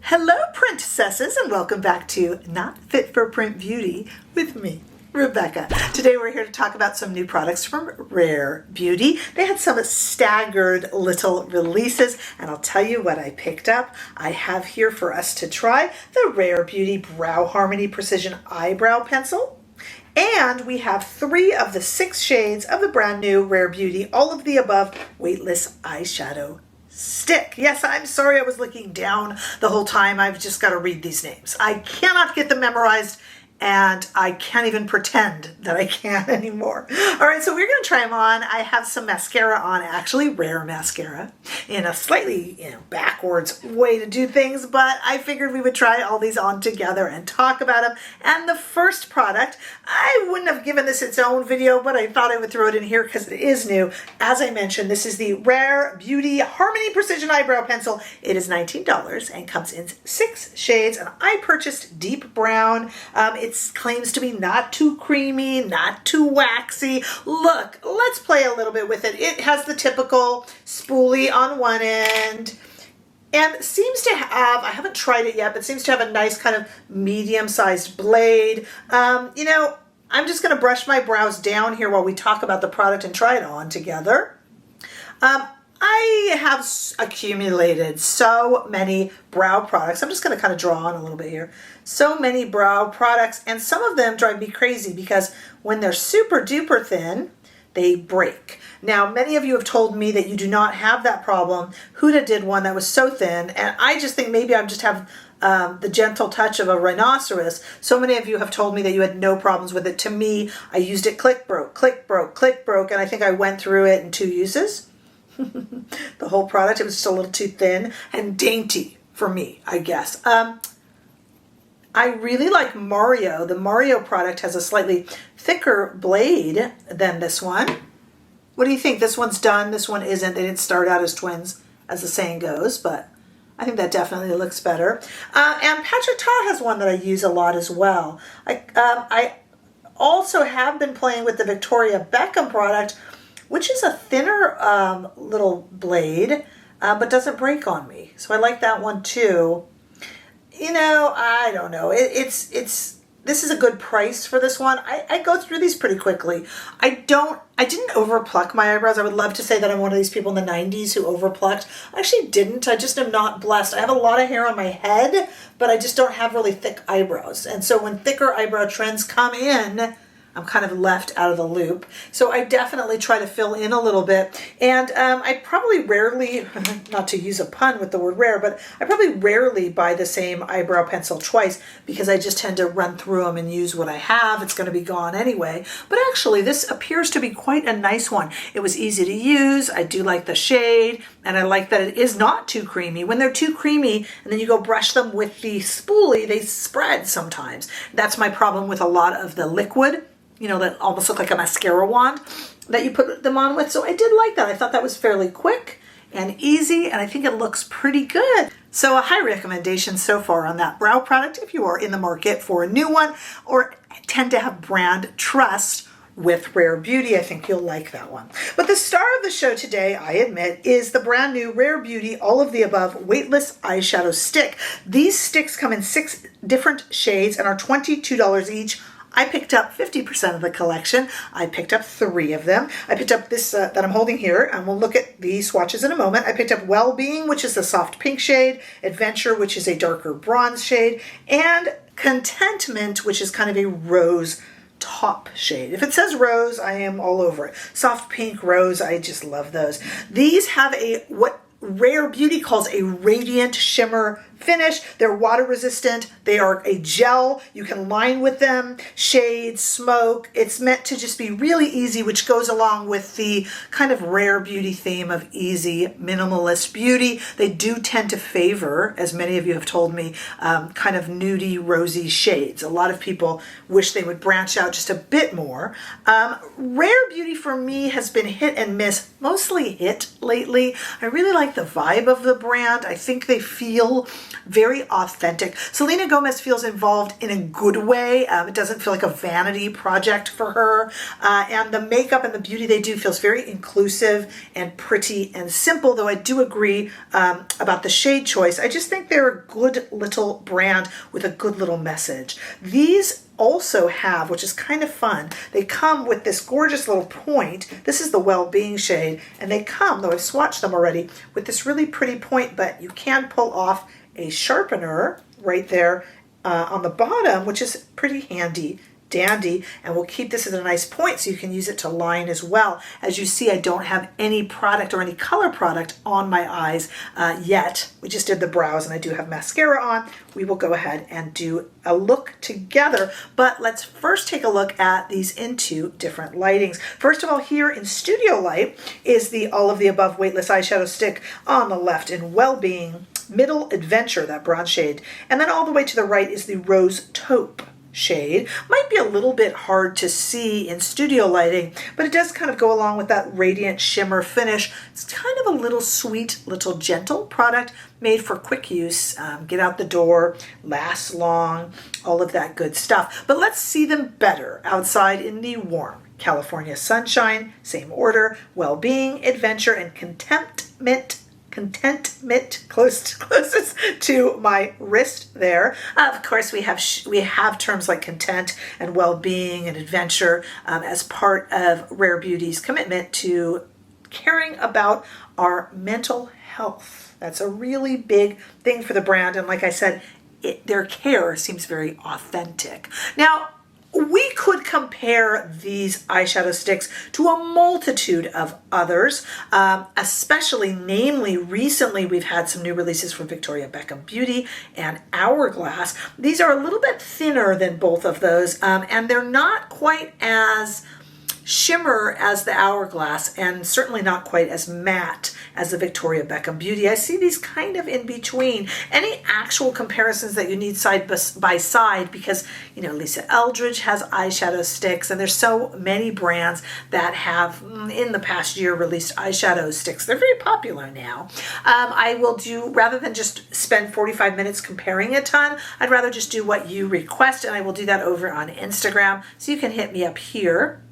Hello, princesses, and welcome back to Not Fit for Print Beauty with me, Rebecca. Today we're here to talk about some new products from Rare Beauty. They had some staggered little releases, and I'll tell you what I picked up. I have here for us to try the Rare Beauty Brow Harmony Precision Eyebrow Pencil. And we have 3 of the 6 shades of the brand new Rare Beauty All of the Above Weightless Eyeshadow Stick. Yes, I'm sorry I was looking down the whole time. I've just got to read these names. I cannot get them memorized, and I can't even pretend that I can anymore. All right, so we're going to try them on. I have some mascara on, actually Rare mascara, in a slightly, backwards way to do things, but I figured we would try all these on together and talk about them. And the first product, I wouldn't have given this its own video, but I thought I would throw it in here because it is new. As I mentioned, this is the Rare Beauty Harmony Precision Eyebrow Pencil. It is $19 and comes in 6 shades, and I purchased deep brown. It claims to be not too creamy, not too waxy. Look, let's play a little bit with it. It has the typical spoolie on one end and seems to have, I haven't tried it yet, but seems to have a nice kind of medium-sized blade. I'm just going to brush my brows down here while we talk about the product and try it on together. I have accumulated so many brow products. I'm just going to kind of draw on a little bit here. So many brow products, and some of them drive me crazy because when they're super duper thin, they break. Now, many of you have told me that you do not have that problem. Huda did one that was so thin, and I just think maybe I just have the gentle touch of a rhinoceros. So many of you have told me that you had no problems with it. To me, I used it click broke, click broke, click broke, and I think I went through it in 2 uses. The whole product, it was just a little too thin and dainty for me, I guess. I really like Mario. The Mario product has a slightly thicker blade than this one. What do you think? This one's done, this one isn't. They didn't start out as twins, as the saying goes, but I think that definitely looks better. And Patrick Ta has one that I use a lot as well. I also have been playing with the Victoria Beckham product, which is a thinner little blade, but doesn't break on me. So I like that one too. I don't know. This is a good price for this one. I go through these pretty quickly. I didn't overpluck my eyebrows. I would love to say that I'm one of these people in the 90s who overplucked. I actually didn't. I just am not blessed. I have a lot of hair on my head, but I just don't have really thick eyebrows. And so when thicker eyebrow trends come in, I'm kind of left out of the loop. So I definitely try to fill in a little bit. And I probably rarely, not to use a pun with the word rare, but I probably rarely buy the same eyebrow pencil twice because I just tend to run through them and use what I have. It's going to be gone anyway. But actually, this appears to be quite a nice one. It was easy to use. I do like the shade, and I like that it is not too creamy. When they're too creamy and then you go brush them with the spoolie, they spread sometimes. That's my problem with a lot of the liquid, that almost look like a mascara wand that you put them on with. So I did like that. I thought that was fairly quick and easy, and I think it looks pretty good. So a high recommendation so far on that brow product if you are in the market for a new one or tend to have brand trust with Rare Beauty. I think you'll like that one. But the star of the show today, I admit, is the brand new Rare Beauty All of the Above Weightless Eyeshadow Stick. These sticks come in 6 different shades and are $22 each. I picked up 50% of the collection. I picked up 3 of them. I picked up this that I'm holding here, and we'll look at the swatches in a moment. I picked up Wellbeing, which is a soft pink shade, Adventure, which is a darker bronze shade, and Contentment, which is kind of a rose top shade. If it says rose, I am all over it. Soft pink, rose, I just love those. These have what Rare Beauty calls a radiant shimmer finish. They're water resistant. They are a gel. You can line with them, shade, smoke. It's meant to just be really easy, which goes along with the kind of Rare Beauty theme of easy minimalist beauty. They do tend to favor, as many of you have told me, kind of nudie, rosy shades. A lot of people wish they would branch out just a bit more. Rare Beauty for me has been hit and miss, mostly hit lately. I really like the vibe of the brand. I think they feel very authentic. Selena Gomez feels involved in a good way. It doesn't feel like a vanity project for her. And the makeup and the beauty they do feels very inclusive and pretty and simple, though I do agree about the shade choice. I just think they're a good little brand with a good little message. These also have, which is kind of fun, they come with this gorgeous little point. This is the Well-Being shade, and they come, though I've swatched them already, with this really pretty point, but you can pull off a sharpener right there on the bottom, which is pretty handy dandy, and we'll keep this as a nice point so you can use it to line as well. As you see, I don't have any product or any color product on my eyes yet. We just did the brows, and I do have mascara on. We will go ahead and do a look together, but let's first take a look at these in two different lightings. First of all, here in Studio Light is the All of the Above Weightless Eyeshadow Stick on the left, in Well-Being, Middle Adventure, that bronze shade, and then all the way to the right is the Rose Taupe shade. Might be a little bit hard to see in studio lighting, but it does kind of go along with that radiant shimmer finish. It's kind of a little sweet, little gentle product made for quick use, get out the door, lasts long, all of that good stuff. But let's see them better outside in the warm California sunshine. Same order: Well-Being, Adventure, and Contentment. Closest to my wrist there. Of course, we have terms like content and well-being and adventure as part of Rare Beauty's commitment to caring about our mental health. That's a really big thing for the brand, and like I said, their care seems very authentic. Now, we could compare these eyeshadow sticks to a multitude of others, especially, namely, recently we've had some new releases from Victoria Beckham Beauty and Hourglass. These are a little bit thinner than both of those, and they're not quite as shimmer as the Hourglass, and certainly not quite as matte as the Victoria Beckham Beauty. I see these kind of in between. Any actual comparisons that you need side by side, because, you know, Lisa Eldridge has eyeshadow sticks, and there's so many brands that have, in the past year, released eyeshadow sticks. They're very popular now. I will do, rather than just spend 45 minutes comparing a ton, I'd rather just do what you request, and I will do that over on Instagram. So you can hit me up here,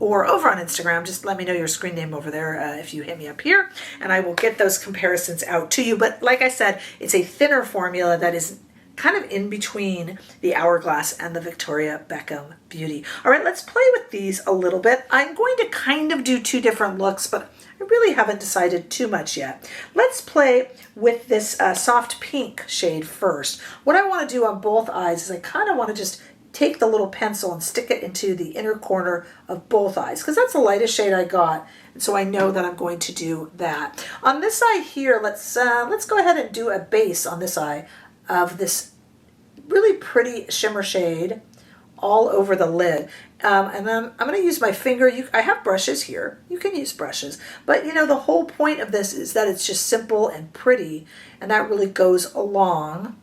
or over on Instagram. Just let me know your screen name over there if you hit me up here, and I will get those comparisons out to you. But like I said, it's a thinner formula that is kind of in between the Hourglass and the Victoria Beckham Beauty. All right, let's play with these a little bit. I'm going to kind of do two different looks, but I really haven't decided too much yet. Let's play with this soft pink shade first. What I want to do on both eyes is I kind of want to just take the little pencil and stick it into the inner corner of both eyes, because that's the lightest shade I got, and so I know that I'm going to do that. On this eye here, let's go ahead and do a base on this eye of this really pretty shimmer shade all over the lid. And then I'm going to use my finger. I have brushes here. You can use brushes. But, you know, the whole point of this is that it's just simple and pretty, and that really goes along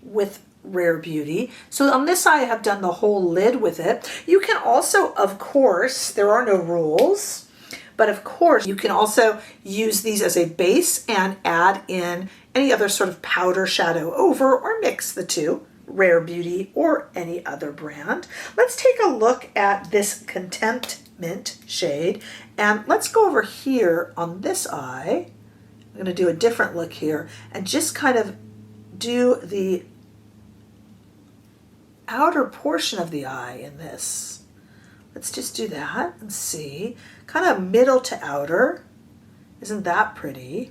with Rare Beauty. So on this eye, I have done the whole lid with it. You can also, of course, there are no rules, but of course, you can also use these as a base and add in any other sort of powder shadow over, or mix the two, Rare Beauty or any other brand. Let's take a look at this Contentment shade, and let's go over here on this eye. I'm going to do a different look here and just kind of do the outer portion of the eye in this. Let's just do that and see. Kind of middle to outer. Isn't that pretty?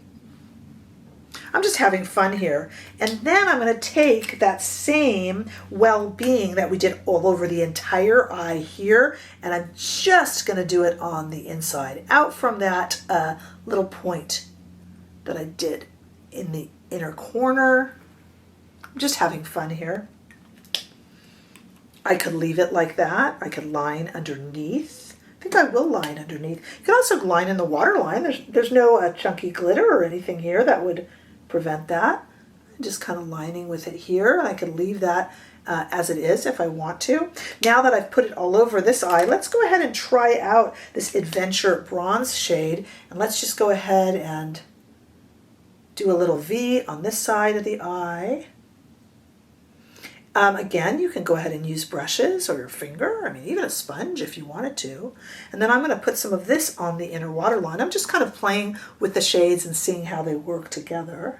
I'm just having fun here. And then I'm going to take that same Well-Being that we did all over the entire eye here, and I'm just going to do it on the inside, out from that little point that I did in the inner corner. I'm just having fun here. I could leave it like that. I could line underneath. I think I will line underneath. You can also line in the waterline. There's no chunky glitter or anything here that would prevent that. I'm just kind of lining with it here. I can leave that as it is if I want to. Now that I've put it all over this eye, let's go ahead and try out this Adventure Bronze shade. And let's just go ahead and do a little V on this side of the eye. Again, you can go ahead and use brushes or your finger, I mean even a sponge if you wanted to. And then I'm going to put some of this on the inner waterline. I'm just kind of playing with the shades and seeing how they work together.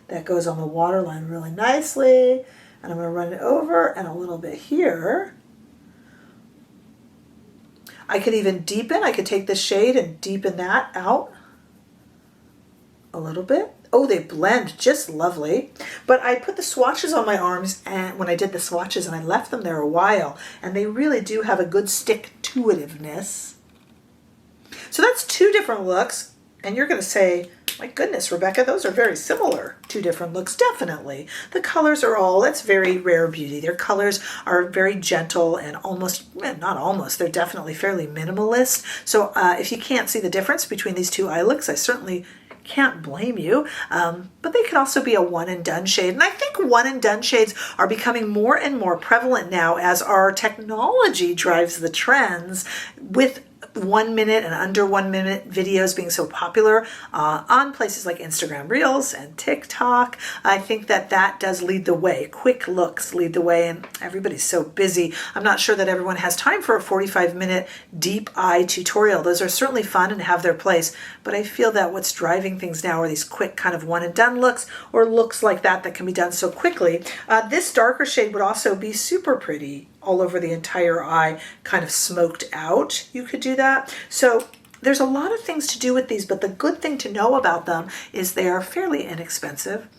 That goes on the waterline really nicely. And I'm going to run it over and a little bit here. I could even deepen. I could take this shade and deepen that out a little bit. Oh, they blend just lovely. But I put the swatches on my arms and when I did the swatches and I left them there a while, and they really do have a good stick-to-itiveness. So that's two different looks, and you're going to say, my goodness, Rebecca, those are very similar. Two different looks, definitely. The colors are all, that's very rare beauty. Their colors are very gentle and almost, not almost, they're definitely fairly minimalist. So if you can't see the difference between these two eye looks, I certainly can't blame you, but they can also be a one and done shade. And I think one and done shades are becoming more and more prevalent now as our technology drives the trends, with 1 minute and under 1 minute videos being so popular on places like Instagram Reels and TikTok. I think that that does lead the way. Quick looks lead the way, and everybody's so busy. I'm not sure that everyone has time for a 45-minute deep eye tutorial. Those are certainly fun and have their place, but I feel that what's driving things now are these quick kind of one and done looks, or looks like that can be done so quickly. This darker shade would also be super pretty all over the entire eye, kind of smoked out. You could do that. So there's a lot of things to do with these, but the good thing to know about them is they are fairly inexpensive.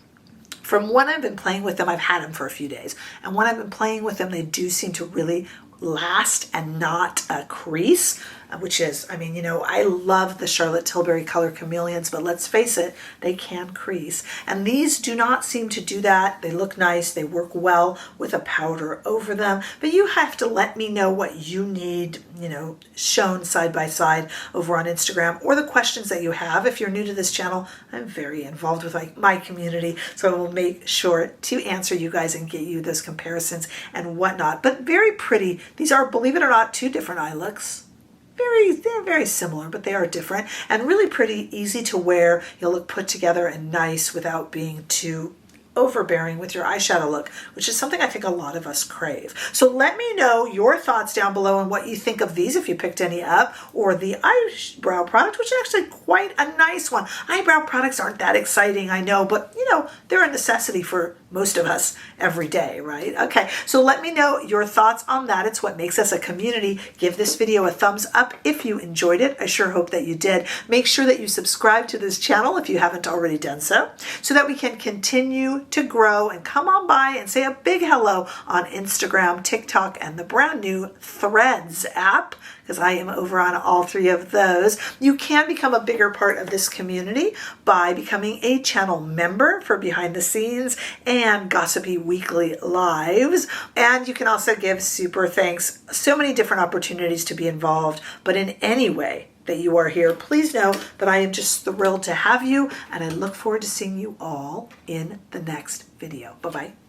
From when I've been playing with them, I've had them for a few days, and when I've been playing with them, they do seem to really last and not crease, which is, I mean, you know, I love the Charlotte Tilbury Color Chameleons, but let's face it, they can crease. And these do not seem to do that. They look nice. They work well with a powder over them, but you have to let me know what you need, you know, shown side by side over on Instagram, or the questions that you have. If you're new to this channel, I'm very involved with my community, so I will make sure to answer you guys and get you those comparisons and whatnot. But very pretty. These are, believe it or not, two different eye looks. They're very similar, but they are different and really pretty, easy to wear. You'll look put together and nice without being too overbearing with your eyeshadow look, which is something I think a lot of us crave. So let me know your thoughts down below and what you think of these, if you picked any up, or the eyebrow product, which is actually quite a nice one. Eyebrow products aren't that exciting, I know, but you know, they're a necessity for most of us every day, right? Okay, so let me know your thoughts on that. It's what makes us a community. Give this video a thumbs up if you enjoyed it. I sure hope that you did. Make sure that you subscribe to this channel if you haven't already done so that we can continue to grow, and come on by and say a big hello on Instagram, TikTok, and the brand new Threads app, because I am over on all three of those. You can become a bigger part of this community by becoming a channel member for behind the scenes and gossipy weekly lives. And you can also give super thanks. So many different opportunities to be involved, but in any way that you are here, please know that I am just thrilled to have you, and I look forward to seeing you all in the next video. Bye-bye.